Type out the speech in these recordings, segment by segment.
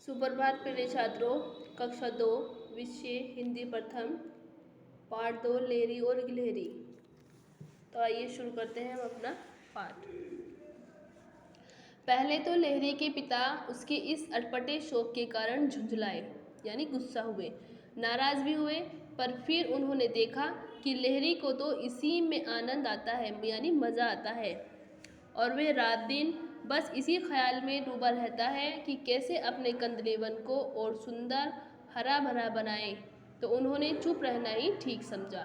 सुप्रभात प्रिय छात्रों। कक्षा 2 विषय हिंदी प्रथम पाठ 2 लहरी और गिलहरी। तो आइए शुरू करते हैं हम अपना पाठ। पहले तो लहरी के पिता उसके इस अटपटे शौक के कारण झुंझलाए यानी गुस्सा हुए, नाराज भी हुए। पर फिर उन्होंने देखा कि लहरी को तो इसी में आनंद आता है यानी मज़ा आता है, और वह रात दिन बस इसी ख्याल में डूबा रहता है कि कैसे अपने कंदले वन को और सुंदर हरा भरा बनाए। तो उन्होंने चुप रहना ही ठीक समझा।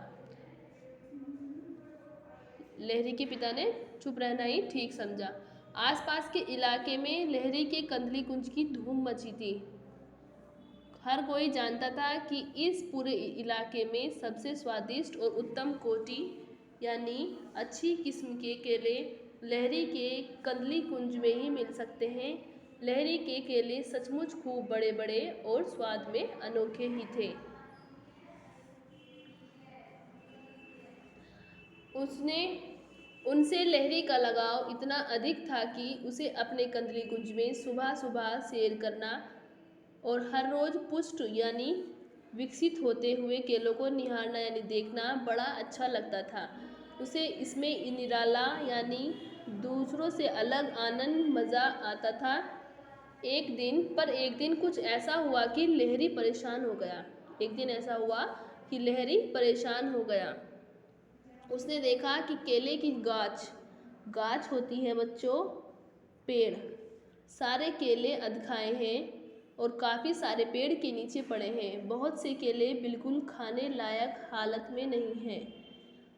लहरी के पिता ने चुप रहना ही ठीक समझा। आसपास के इलाके में लहरी के कंदली कुंज की धूम मची थी। हर कोई जानता था कि इस पूरे इलाके में सबसे स्वादिष्ट और उत्तम कोटि यानी अच्छी किस्म के केले लहरी के कंदली कुंज में ही मिल सकते हैं। लहरी के केले सचमुच खूब बड़े बड़े और स्वाद में अनोखे ही थे। उनसे लहरी का लगाव इतना अधिक था कि उसे अपने कंदली कुंज में सुबह सुबह सैर करना और हर रोज पुष्ट यानी विकसित होते हुए केलों को निहारना यानी देखना बड़ा अच्छा लगता था। उसे इसमें निराला यानी दूसरों से अलग आनंद मज़ा आता था। एक दिन कुछ ऐसा हुआ कि लहरी परेशान हो गया। एक दिन ऐसा हुआ कि लहरी परेशान हो गया। उसने देखा कि केले की गाछ होती है बच्चों, पेड़, सारे केले अधखाए हैं और काफ़ी सारे पेड़ के नीचे पड़े हैं। बहुत से केले बिल्कुल खाने लायक हालत में नहीं हैं।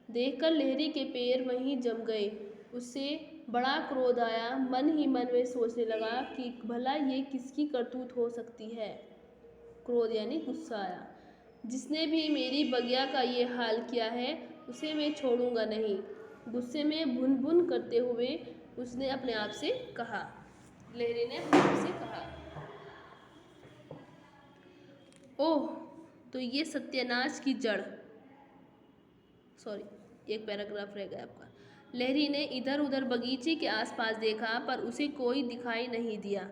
देखकर लहरी के पैर वहीं जम गए। उससे बड़ा क्रोध आया। मन ही मन में सोचने लगा कि भला ये किसकी करतूत हो सकती है। क्रोध यानी गुस्सा आया। जिसने भी मेरी बगिया का ये हाल किया है उसे मैं छोड़ूंगा नहीं। गुस्से में भुन भुन करते हुए उसने अपने आप से कहा, लहरी ने अपने आप से कहा, ओह तो ये सत्यानाश की जड़, एक पैराग्राफ रह गया आपका। लहरी ने इधर उधर बगीचे के आसपास देखा पर उसे कोई दिखाई नहीं दिया।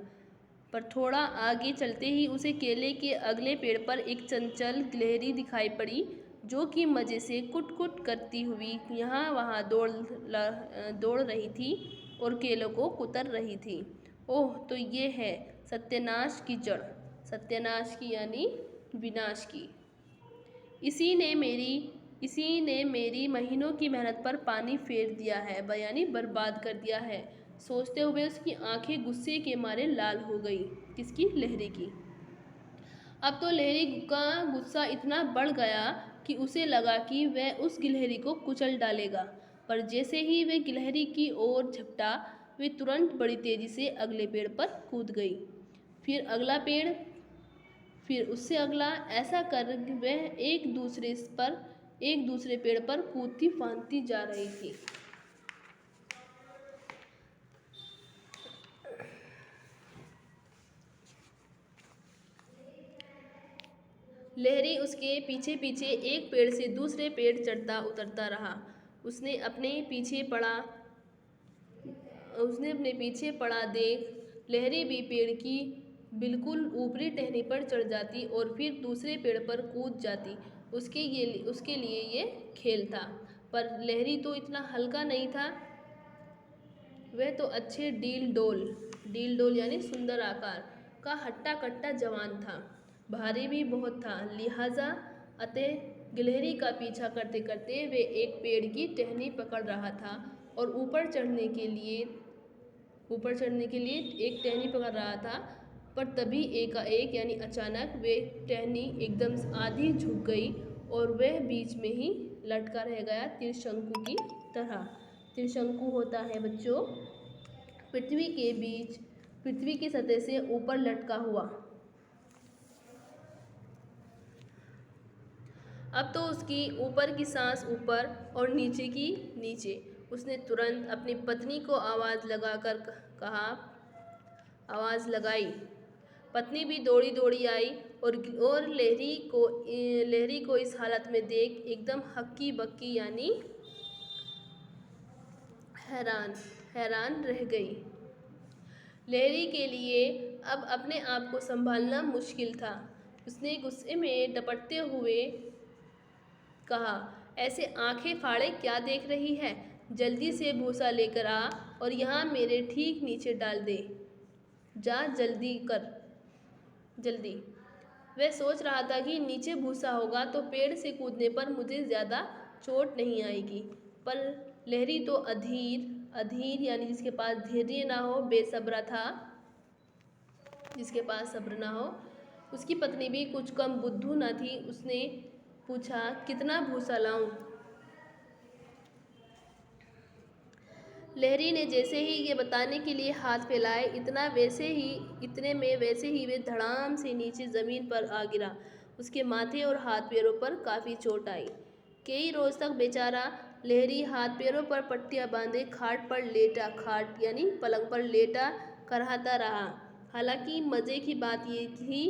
पर थोड़ा आगे चलते ही उसे केले के अगले पेड़ पर एक चंचल गिलहरी दिखाई पड़ी, जो कि मज़े से कुट कुट करती हुई यहाँ वहाँ दौड़ रही थी और केलों को कुतर रही थी। ओह तो ये है सत्यानाश की जड़, सत्यानाश की यानी विनाश की। इसी ने मेरी महीनों की मेहनत पर पानी फेर दिया है यानी बर्बाद कर दिया है। सोचते हुए उसकी आंखें गुस्से के मारे लाल हो गई। किसकी? लहरी की। अब तो लहरी का गुस्सा इतना बढ़ गया कि उसे लगा कि वह उस गिलहरी को कुचल डालेगा। पर जैसे ही वह गिलहरी की ओर झपटा, वे तुरंत बड़ी तेजी से अगले पेड़ पर कूद गई। फिर अगला पेड़, फिर उससे अगला, ऐसा कर वह एक दूसरे पेड़ पर कूदती फांदती जा रही थी। लहरी उसके पीछे पीछे एक पेड़ से दूसरे पेड़ चढ़ता उतरता रहा। उसने अपने पीछे पड़ा देख लहरी भी पेड़ की बिल्कुल ऊपरी टहनी पर चढ़ जाती और फिर दूसरे पेड़ पर कूद जाती। उसके लिए ये खेल था। पर लहरी तो इतना हल्का नहीं था। वह तो अच्छे डील डोल यानी सुंदर आकार का हट्टा कट्टा जवान था। भारी भी बहुत था। लिहाजा अतः गिलहरी का पीछा करते करते वे एक पेड़ की टहनी पकड़ रहा था और ऊपर चढ़ने के लिए एक टहनी पकड़ रहा था। पर तभी एकाएक यानी अचानक वे टहनी एकदम आधी झुक गई और वह बीच में ही लटका रह गया, त्रिशंकु की तरह। त्रिशंकु होता है बच्चों पृथ्वी की सतह से ऊपर लटका हुआ। अब तो उसकी ऊपर की सांस ऊपर और नीचे की नीचे। उसने तुरंत अपनी पत्नी को आवाज़ लगाई। पत्नी भी दौड़ी दौड़ी आई और लहरी को इस हालत में देख एकदम हक्की बक्की यानी हैरान रह गई। लहरी के लिए अब अपने आप को संभालना मुश्किल था। उसने गुस्से में डपटते हुए कहा, ऐसे आंखें फाड़े क्या देख रही है? जल्दी से भूसा लेकर आ और यहाँ मेरे ठीक नीचे डाल दे। जा जल्दी कर, जल्दी। वह सोच रहा था कि नीचे भूसा होगा तो पेड़ से कूदने पर मुझे ज़्यादा चोट नहीं आएगी, पर लहरी तो अधीर यानी जिसके पास धैर्य ना हो, बेसब्रा था। जिसके पास सब्र ना हो। उसकी पत्नी भी कुछ कम बुद्धू न थी। उसने पूछा, कितना भूसा लाऊं? लहरी ने जैसे ही ये बताने के लिए हाथ फैलाए, इतने में वैसे ही वे धड़ाम से नीचे ज़मीन पर आ गिरा। उसके माथे और हाथ पैरों पर काफ़ी चोट आई। कई रोज तक बेचारा लहरी हाथ पैरों पर पट्टियां बांधे खाट यानी पलंग पर लेटा कराहता रहा। हालांकि मज़े की बात ये थी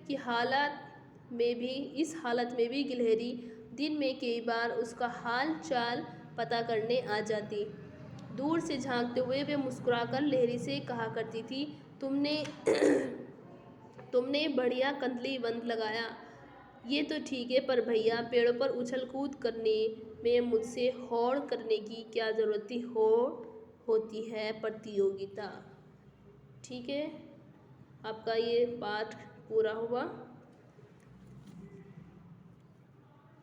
कि इस हालत में भी गिलहरी दिन में कई बार उसका हाल चाल पता करने आ जाती। दूर से झांकते हुए वे मुस्कुराकर लहरी से कहा करती थी, तुमने बढ़िया कंतली बंद लगाया। ये तो ठीक है, पर भैया पेड़ों पर उछल कूद करने में मुझसे होड़ करने की क्या ज़रूरत थी? होती है प्रतियोगिता। ठीक है, आपका ये पाठ पूरा हुआ।